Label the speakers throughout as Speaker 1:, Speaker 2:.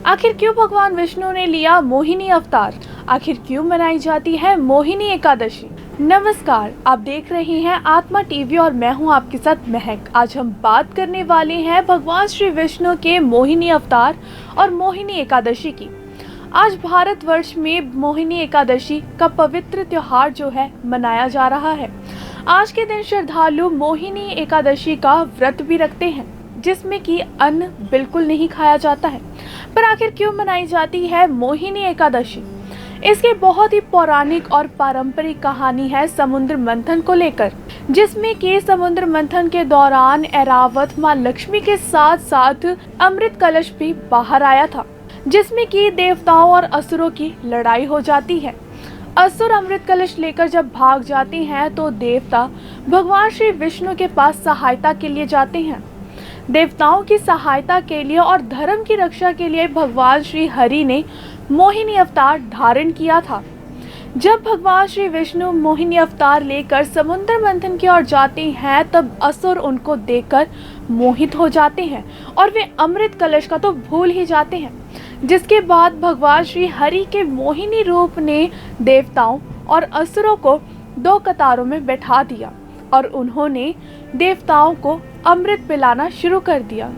Speaker 1: आखिर क्यों भगवान विष्णु ने लिया मोहिनी अवतार? आखिर क्यों मनाई जाती है मोहिनी एकादशी? नमस्कार, आप देख रहे हैं आत्मा टीवी और मैं हूं आपके साथ महक। आज हम बात करने वाले हैं भगवान श्री विष्णु के मोहिनी अवतार और मोहिनी एकादशी की। आज भारतवर्ष में मोहिनी एकादशी का पवित्र त्योहार जो है मनाया जा रहा है। आज के दिन श्रद्धालु मोहिनी एकादशी का व्रत भी रखते हैं, जिसमें कि अन्न बिल्कुल नहीं खाया जाता है। पर आखिर क्यों मनाई जाती है मोहिनी एकादशी? इसकी बहुत ही पौराणिक और पारंपरिक कहानी है समुद्र मंथन को लेकर, जिसमें कि समुद्र मंथन के दौरान ऐरावत मां लक्ष्मी के साथ साथ अमृत कलश भी बाहर आया था, जिसमें कि देवताओं और असुरों की लड़ाई हो जाती है। असुर अमृत कलश लेकर जब भाग जाते हैं तो देवता भगवान श्री विष्णु के पास सहायता के लिए जाते हैं। देवताओं की सहायता के लिए और धर्म की रक्षा के लिए भगवान श्री हरि ने मोहिनी अवतार धारण किया था। जब भगवान श्री विष्णु मोहिनी अवतार लेकर समुद्र मंथन की ओर जाते हैं, तब असुर उनको देखकर मोहित हो जाते हैं और वे अमृत कलश का तो भूल ही जाते हैं। जिसके बाद भगवान श्री हरि के मोहिनी रूप ने देवताओं और असुरों को दो कतारों में बैठा दिया और उन्होंने देवताओं को अमृत पिलाना शुरू कर दिया।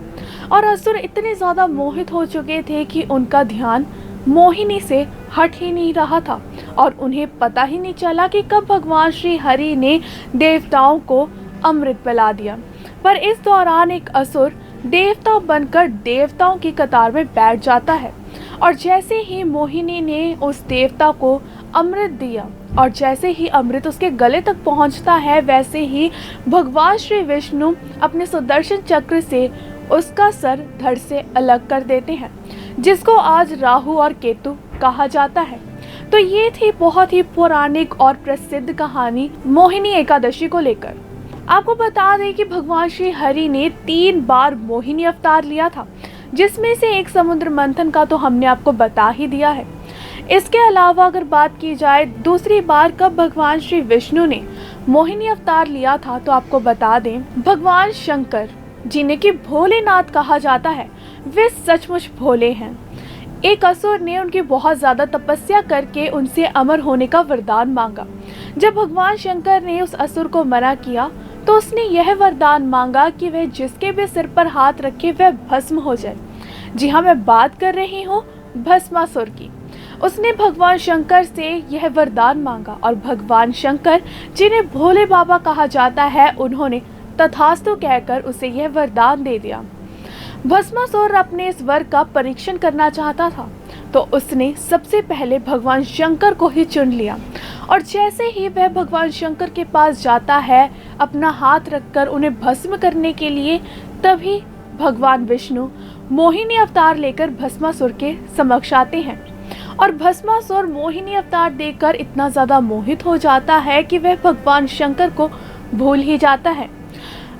Speaker 1: और असुर इतने ज़्यादा मोहित हो चुके थे कि उनका ध्यान मोहिनी से हट ही नहीं रहा था और उन्हें पता ही नहीं चला कि कब भगवान श्री हरि ने देवताओं को अमृत पिला दिया। पर इस दौरान एक असुर देवता बनकर देवताओं की कतार में बैठ जाता है और जैसे ही मोहिनी ने उस देवता को अमृत दिया और जैसे ही अमृत उसके गले तक पहुंचता है, वैसे ही भगवान श्री विष्णु अपने सुदर्शन चक्र से उसका सर धड़ से अलग कर देते हैं, जिसको आज राहु और केतु कहा जाता है। तो ये थी बहुत ही पौराणिक और प्रसिद्ध कहानी मोहिनी एकादशी को लेकर। आपको बता दें कि भगवान श्री हरि ने 3 बार मोहिनी अवतार लिया था, जिसमें से एक समुद्र मंथन का तो हमने आपको बता ही दिया है। इसके अलावा अगर बात की जाए दूसरी बार कब भगवान श्री विष्णु ने मोहिनी अवतार लिया था, तो आपको बता दें भगवान शंकर, जिन्हें कि भोलेनाथ कहा जाता है, वे सचमुच भोले हैं। एक असुर ने उनकी बहुत ज़्यादा तपस्या करके उनसे अमर होने का वरदान मांगा। जब भगवान शंकर ने उस असुर को मना किया तो उसने यह वरदान मांगा कि वह जिसके भी सिर पर हाथ रखे वह भस्म हो जाए। जी हाँ, मैं बात कर रही हूँ भस्मासुर की। उसने भगवान शंकर से यह वरदान मांगा और भगवान शंकर, जिन्हें भोले बाबा कहा जाता है, उन्होंने तथास्तु कहकर उसे यह वरदान दे दिया। भस्मासुर अपने इस वर का परीक्षण करना चाहता था, तो उसने सबसे पहले भगवान शंकर को ही चुन लिया और जैसे ही वह भगवान शंकर के पास जाता है अपना हाथ रखकर उन्हें भस्म करने के लिए, तभी भगवान विष्णु मोहिनी अवतार लेकर भस्मासुर के समक्ष आते हैं और भस्मासुर मोहिनी अवतार देखकर इतना ज़्यादा मोहित हो जाता है कि वह भगवान शंकर को भूल ही जाता है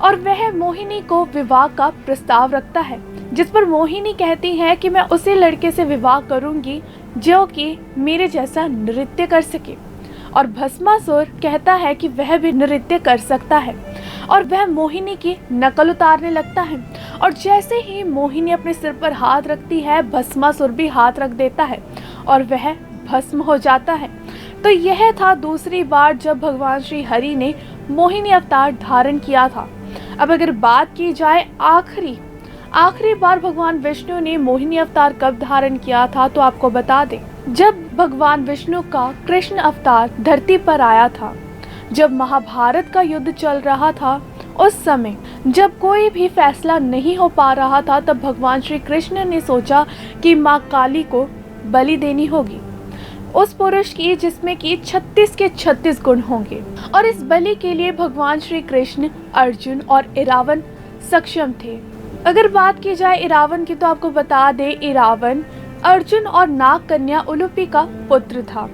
Speaker 1: और वह मोहिनी को विवाह का प्रस्ताव रखता है, जिस पर मोहिनी कहती है कि मैं उसी लड़के से विवाह करूंगी जो कि मेरे जैसा नृत्य कर सके। और भस्मासुर कहता है कि वह भी नृत्य कर सकता है और वह मोहिनी की नकल उतारने लगता है और जैसे ही मोहिनी अपने सिर पर हाथ रखती है, भस्मासुर भी हाथ रख देता है और वह भस्म हो जाता है। तो यह था दूसरी बार जब भगवान श्री हरि ने मोहिनी अवतार धारण किया था। अब अगर बात की जाए आखिरी बार भगवान विष्णु ने मोहिनी अवतार कब धारण किया था, तो आपको बता दें जब भगवान विष्णु का कृष्ण अवतार धरती पर आया था। जब महाभारत का युद्ध चल रहा था, उस समय जब कोई भी फैसला नहीं हो पा रहा था, तब भगवान श्री कृष्ण ने सोचा कि माँ काली को बलि देनी होगी, उस पुरुष की जिसमें कि 36 के 36 गुण होंगे। और इस बलि के लिए भगवान श्री कृष्ण, अर्जुन और इरावन सक्षम थे। अगर बात की जाए इरावन की, तो आपको बता दें इरावन अर्जुन और नाग कन्या उलूपी का पुत्र था,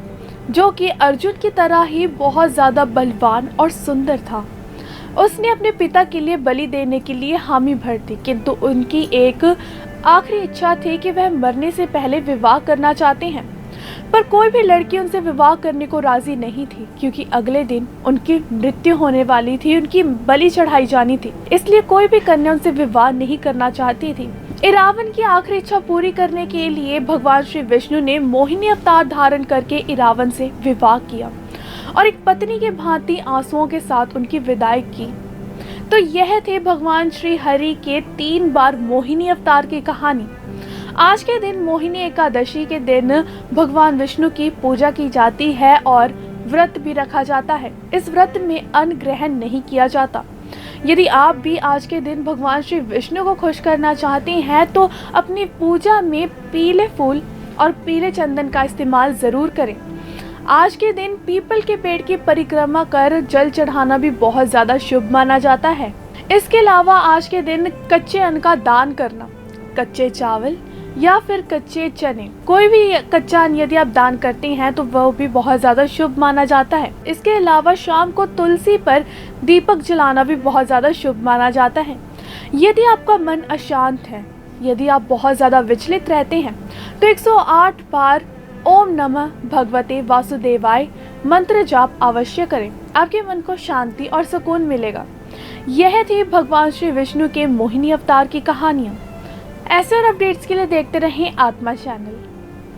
Speaker 1: जो कि अर्जुन की तरह ही बहुत ज्यादा बलवान और सुंदर था। उसने अपने पिता के लिए बलि देने के लिए हामी भर दी, किंतु उनकी एक आखिरी इच्छा थी कि वह मरने से पहले विवाह करना चाहते हैं। पर कोई भी लड़की उनसे विवाह करने को राजी नहीं थी, क्योंकि अगले दिन उनकी मृत्यु होने वाली थी, उनकी बलि चढ़ाई जानी थी। इसलिए कोई भी कन्या उनसे विवाह नहीं करना चाहती थी। इरावन की आखिरी इच्छा पूरी करने के लिए भगवान श्री विष्णु ने मोहिनी अवतार धारण करके इरावन से विवाह किया और एक पत्नी के भांति आंसुओं के साथ उनकी विदाई की। तो यह थे भगवान श्री हरि के 3 बार मोहिनी अवतार की कहानी। आज के दिन मोहिनी एकादशी के दिन भगवान विष्णु की पूजा की जाती है और व्रत भी रखा जाता है। इस व्रत में अन्न ग्रहण नहीं किया जाता। यदि आप भी आज के दिन भगवान श्री विष्णु को खुश करना चाहते हैं तो अपनी पूजा में पीले फूल और पीले चंदन का इस्तेमाल ज़रूर करें। आज के दिन पीपल के पेड़ की परिक्रमा कर जल चढ़ाना भी बहुत ज़्यादा शुभ माना जाता है। इसके अलावा आज के दिन कच्चे अन्न का दान करना, कच्चे चावल या फिर कच्चे चने, कोई भी कच्चा अन्न यदि आप दान करते हैं तो वह भी बहुत ज़्यादा शुभ माना जाता है। इसके अलावा शाम को तुलसी पर दीपक जलाना भी बहुत ज़्यादा शुभ माना जाता है। यदि आपका मन अशांत है, यदि आप बहुत ज़्यादा विचलित रहते हैं तो 108 बार ओम नमः भगवते वासुदेवाय मंत्र जाप अवश्य करें। आपके मन को शांति और सुकून मिलेगा। यह थी भगवान श्री विष्णु के मोहिनी अवतार की कहानियाँ। ऐसे और अपडेट्स के लिए देखते रहें आत्मा चैनल।